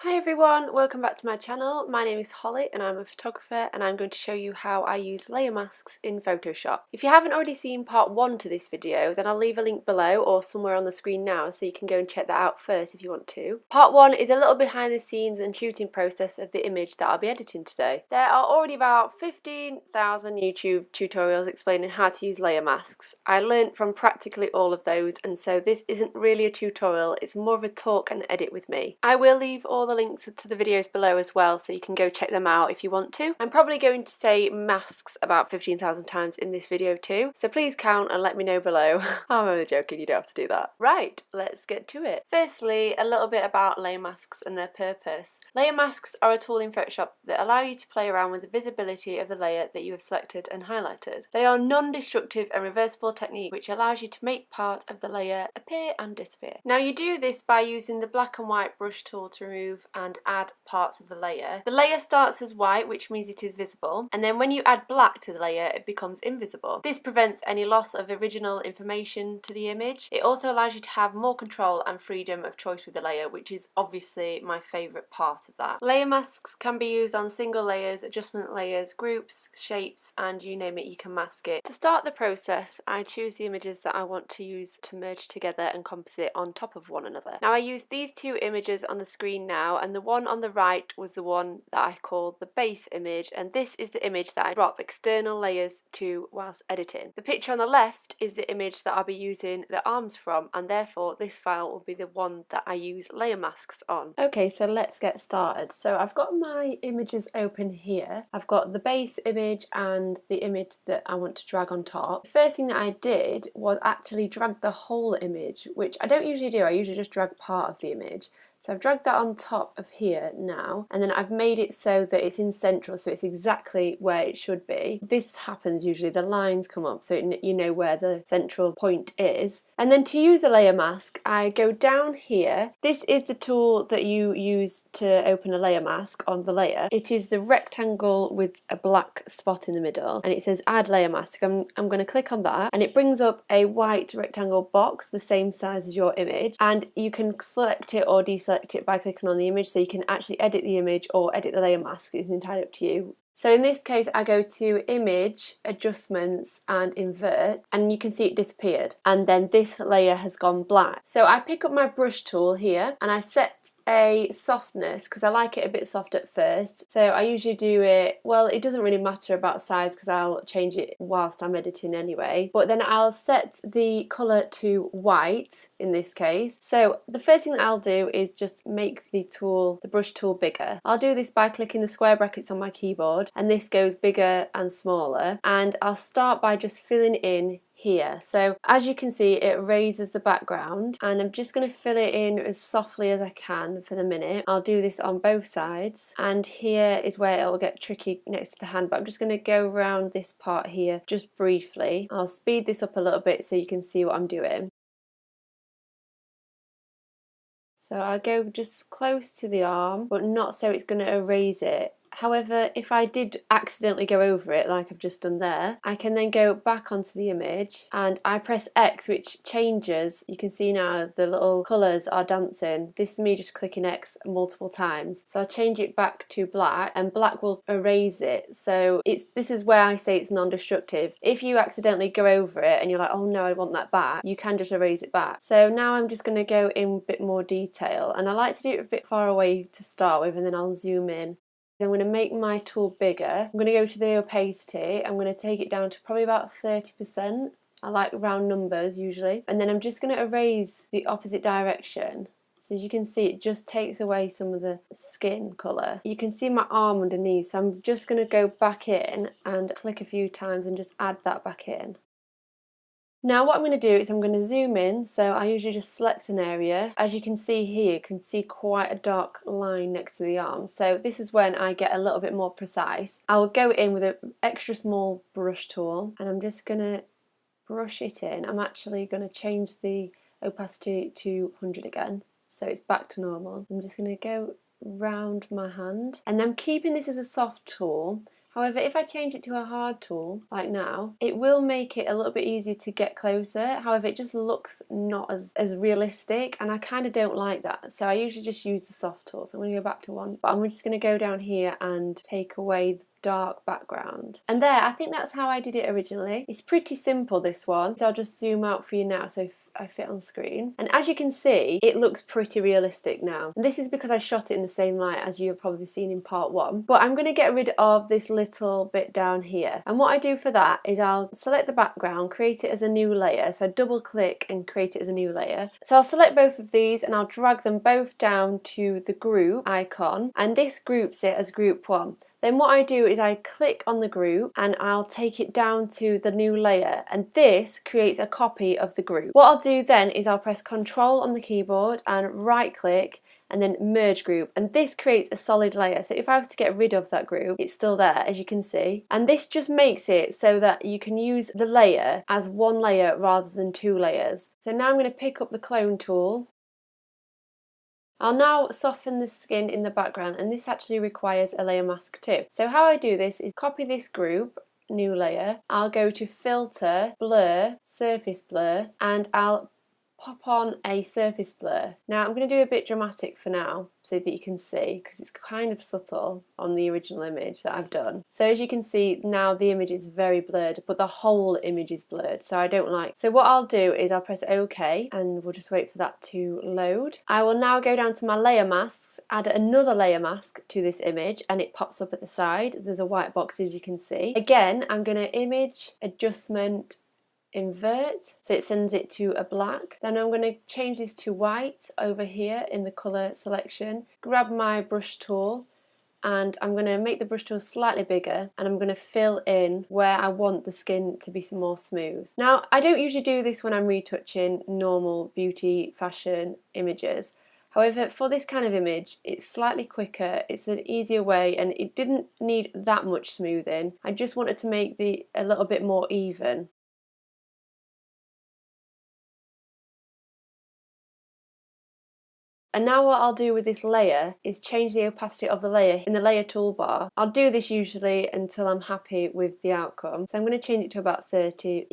Hi everyone, welcome back to my channel. My name is Holly and I'm a photographer and I'm going to show you how I use layer masks in Photoshop. If you haven't already seen part 1 to this video, then I'll leave a link below or somewhere on the screen now so you can go and check that out first if you want to. Part 1 is a little behind the scenes and shooting process of the image that I'll be editing today. There are already about 15,000 YouTube tutorials explaining how to use layer masks. I learnt from practically all of those, and so this isn't really a tutorial, it's more of a talk and edit with me. I will leave all the links to the videos below as well so you can go check them out if you want to. I'm probably going to say masks about 15,000 times in this video too, so please count and let me know below. I'm only joking, you don't have to do that. Right, let's get to it. Firstly, a little bit about layer masks and their purpose. Layer masks are a tool in Photoshop that allow you to play around with the visibility of the layer that you have selected and highlighted. They are non-destructive and reversible technique which allows you to make part of the layer appear and disappear. Now you do this by using the black and white brush tool to remove and add parts of the layer. The layer starts as white, which means it is visible, and then when you add black to the layer it becomes invisible. This prevents any loss of original information to the image. It also allows you to have more control and freedom of choice with the layer, which is obviously my favourite part of that. Layer masks can be used on single layers, adjustment layers, groups, shapes, and you name it, you can mask it. To start the process, I choose the images that I want to use to merge together and composite on top of one another. Now I use these two images on the screen now, and the one on the right was the one that I call the base image, and this is the image that I drop external layers to whilst editing. The picture on the left is the image that I'll be using the arms from, and therefore this file will be the one that I use layer masks on. Okay, so let's get started. So I've got my images open here. I've got the base image and the image that I want to drag on top. The first thing that I did was actually drag the whole image, which I don't usually do. I usually just drag part of the image. So I've dragged that on top of here now, and then I've made it so that it's in central, so it's exactly where it should be. This happens usually, the lines come up so you know where the central point is. And then to use a layer mask, I go down here. This is the tool that you use to open a layer mask on the layer. It is the rectangle with a black spot in the middle, and it says add layer mask. I'm going to click on that, and it brings up a white rectangle box the same size as your image, and you can select it or deselect it by clicking on the image, so you can actually edit the image or edit the layer mask. It's entirely up to you. So in this case I go to image, adjustments and invert, and you can see it disappeared, and then this layer has gone black. So I pick up my brush tool here and I set a softness because I like it a bit soft at first. So I usually do it, well, it doesn't really matter about size because I'll change it whilst I'm editing anyway, but then I'll set the colour to white in this case. So the first thing that I'll do is just make the brush tool bigger. I'll do this by clicking the square brackets on my keyboard, and this goes bigger and smaller, and I'll start by just filling in here. So as you can see, it raises the background, and I'm just going to fill it in as softly as I can for the minute. I'll do this on both sides, and here is where it will get tricky next to the hand, but I'm just going to go around this part here just briefly. I'll speed this up a little bit so you can see what I'm doing. So I'll go just close to the arm, but not so it's going to erase it. However, if I did accidentally go over it like I've just done there, I can then go back onto the image and I press X, which changes. You can see now the little colours are dancing. This is me just clicking X multiple times. So I'll change it back to black, and black will erase it. So this is where I say it's non-destructive. If you accidentally go over it and you're like, oh no, I want that back, you can just erase it back. So now I'm just going to go in a bit more detail, and I like to do it a bit far away to start with, and then I'll zoom in. I'm going to make my tool bigger. I'm going to go to the opacity. I'm going to take it down to probably about 30%. I like round numbers usually. And then I'm just going to erase the opposite direction. So as you can see, it just takes away some of the skin colour. You can see my arm underneath, so I'm just going to go back in and click a few times and just add that back in. Now what I'm going to do is I'm going to zoom in, so I usually just select an area. As you can see here, you can see quite a dark line next to the arm, so this is when I get a little bit more precise. I'll go in with an extra small brush tool, and I'm just going to brush it in. I'm actually going to change the opacity to 100 again, so it's back to normal. I'm just going to go round my hand, and I'm keeping this as a soft tool. However, if I change it to a hard tool, like now, it will make it a little bit easier to get closer. However, it just looks not as realistic, and I kind of don't like that. So I usually just use the soft tool. So I'm going to go back to one, but I'm just going to go down here and take away the dark background. And there, I think that's how I did it originally. It's pretty simple, this one. So I'll just zoom out for you now so I fit on screen. And as you can see, it looks pretty realistic now. And this is because I shot it in the same light as you've probably seen in part 1. But I'm going to get rid of this little bit down here. And what I do for that is I'll select the background, create it as a new layer. So I double click and create it as a new layer. So I'll select both of these and I'll drag them both down to the group icon. And this groups it as group 1. Then what I do is I click on the group and I'll take it down to the new layer, and this creates a copy of the group. What I'll do then is I'll press Control on the keyboard and right click and then merge group, and this creates a solid layer. So if I was to get rid of that group, it's still there, as you can see. And this just makes it so that you can use the layer as one layer rather than 2 layers. So now I'm going to pick up the clone tool. I'll now soften the skin in the background, and this actually requires a layer mask too. So how I do this is copy this group, new layer, I'll go to Filter, Blur, Surface Blur, and I'll pop on a surface blur. Now I'm going to do a bit dramatic for now so that you can see, because it's kind of subtle on the original image that I've done. So as you can see now, the image is very blurred, but the whole image is blurred, so I don't like. So what I'll do is I'll press OK and we'll just wait for that to load. I will now go down to my layer masks, add another layer mask to this image, and it pops up at the side. There's a white box, as you can see. Again, I'm going to image, adjustment, invert, so it sends it to a black. Then I'm going to change this to white over here in the colour selection, grab my brush tool, and I'm going to make the brush tool slightly bigger, and I'm going to fill in where I want the skin to be more smooth. Now, I don't usually do this when I'm retouching normal beauty fashion images. However, for this kind of image, it's slightly quicker, it's an easier way, and it didn't need that much smoothing. I just wanted to make a little bit more even. And now what I'll do with this layer is change the opacity of the layer in the layer toolbar. I'll do this usually until I'm happy with the outcome. So I'm going to change it to about 30,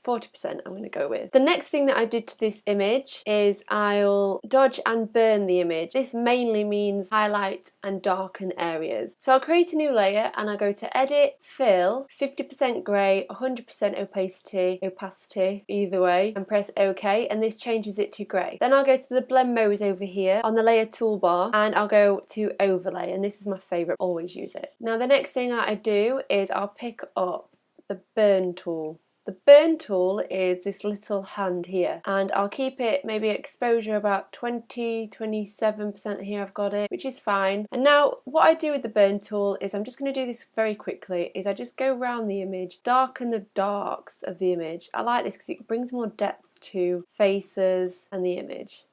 40% I'm going to go with. The next thing that I did to this image is I'll dodge and burn the image. This mainly means highlight and darken areas. So I'll create a new layer and I'll go to Edit, Fill, 50% grey, 100% opacity, either way, and press OK, and this changes it to grey. Then I'll go to the blend modes over here on the layer toolbar and I'll go to Overlay, and this is my favourite, always use it. Now the next thing that I do is I'll pick up the burn tool. The burn tool is this little hand here, and I'll keep it maybe exposure about 27% here, I've got it, which is fine. And now what I do with the burn tool is, I'm just going to do this very quickly, is I just go around the image, darken the darks of the image. I like this because it brings more depth to faces and the image.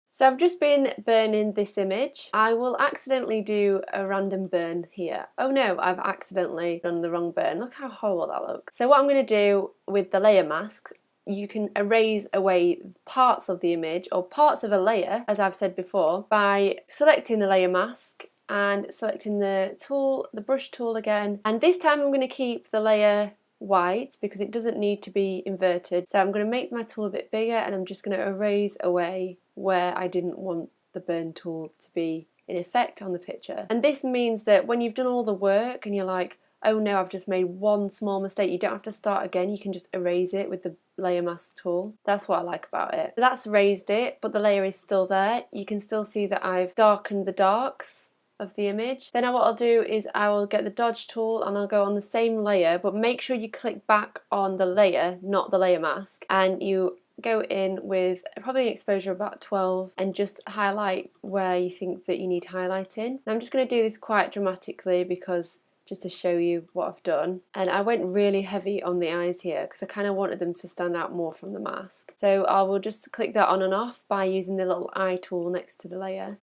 So I've just been burning this image. I will accidentally do a random burn here. Oh no, I've accidentally done the wrong burn. Look how horrible that looks. So what I'm going to do with the layer masks, you can erase away parts of the image or parts of a layer, as I've said before, by selecting the layer mask and selecting the tool, the brush tool again. And this time I'm going to keep the layer white because it doesn't need to be inverted. So I'm going to make my tool a bit bigger and I'm just going to erase away where I didn't want the burn tool to be in effect on the picture. And this means that when you've done all the work and you're like, oh no, I've just made one small mistake, you don't have to start again, you can just erase it with the layer mask tool. That's what I like about it. So that's erased it, but the layer is still there. You can still see that I've darkened the darks of the image. Then what I'll do is I will get the dodge tool and I'll go on the same layer, but make sure you click back on the layer, not the layer mask, and you go in with probably an exposure of about 12 and just highlight where you think that you need highlighting. Now I'm just going to do this quite dramatically because just to show you what I've done, and I went really heavy on the eyes here because I kind of wanted them to stand out more from the mask. So I will just click that on and off by using the little eye tool next to the layer.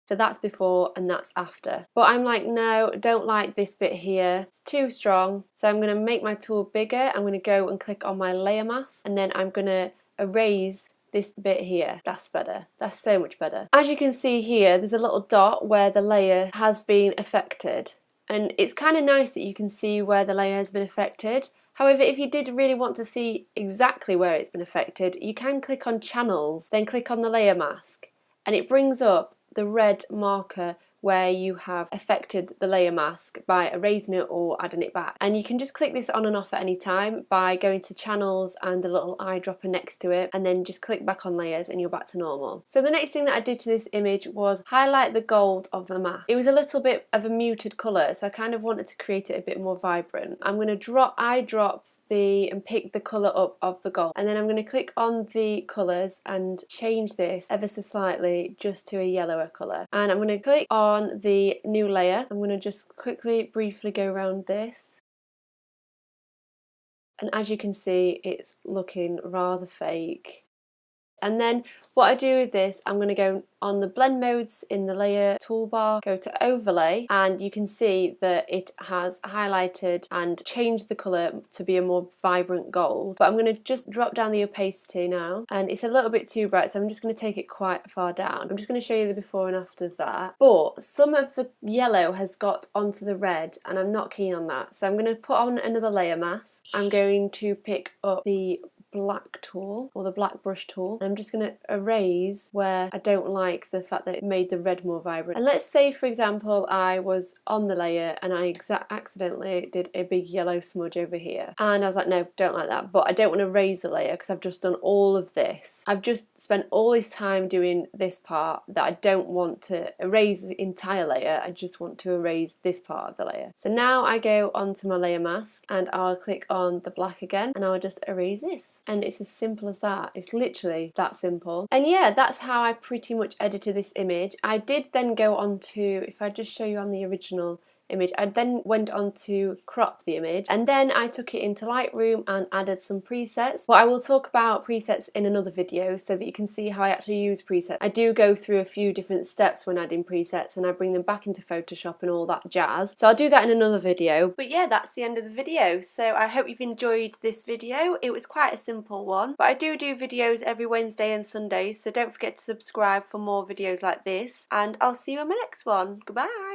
So that's before and that's after. But I'm like, no, don't like this bit here. It's too strong. So I'm going to make my tool bigger. I'm going to go and click on my layer mask, and then I'm going to erase this bit here. That's better. That's so much better. As you can see here, there's a little dot where the layer has been affected. And it's kind of nice that you can see where the layer has been affected. However, if you did really want to see exactly where it's been affected, you can click on channels, then click on the layer mask, and it brings up the red marker where you have affected the layer mask by erasing it or adding it back. And you can just click this on and off at any time by going to channels and the little eyedropper next to it, and then just click back on layers and you're back to normal. So the next thing that I did to this image was highlight the gold of the mask. It was a little bit of a muted colour, so I kind of wanted to create it a bit more vibrant. I'm going to eyedrop and pick the colour up of the gold, and then I'm going to click on the colours and change this ever so slightly just to a yellower colour, and I'm going to click on the new layer. I'm going to just briefly go around this, and as you can see it's looking rather fake. And then what I do with this, I'm going to go on the blend modes in the layer toolbar, go to overlay, and you can see that it has highlighted and changed the colour to be a more vibrant gold. But I'm going to just drop down the opacity now, and it's a little bit too bright, so I'm just going to take it quite far down. I'm just going to show you the before and after of that. But some of the yellow has got onto the red, and I'm not keen on that. So I'm going to put on another layer mask. I'm going to pick up the black tool, or the black brush tool, and I'm just going to erase where I don't like the fact that it made the red more vibrant. And let's say, for example, I was on the layer and I accidentally did a big yellow smudge over here, and I was like, no, don't like that, but I don't want to erase the layer because I've just done all of this. I've just spent all this time doing this part that I don't want to erase the entire layer. I just want to erase this part of the layer. So now I go onto my layer mask and I'll click on the black again, and I'll just erase this. And it's as simple as that. It's literally that simple. And yeah, that's how I pretty much edited this image. I did then go on to, if I just show you on the original image, I then went on to crop the image, and then I took it into Lightroom and added some presets. But I will talk about presets in another video so that you can see how I actually use presets. I do go through a few different steps when adding presets, and I bring them back into Photoshop and all that jazz. So I'll do that in another video. But yeah, that's the end of the video. So I hope you've enjoyed this video. It was quite a simple one, but I do videos every Wednesday and Sunday, so don't forget to subscribe for more videos like this, and I'll see you in my next one. Goodbye!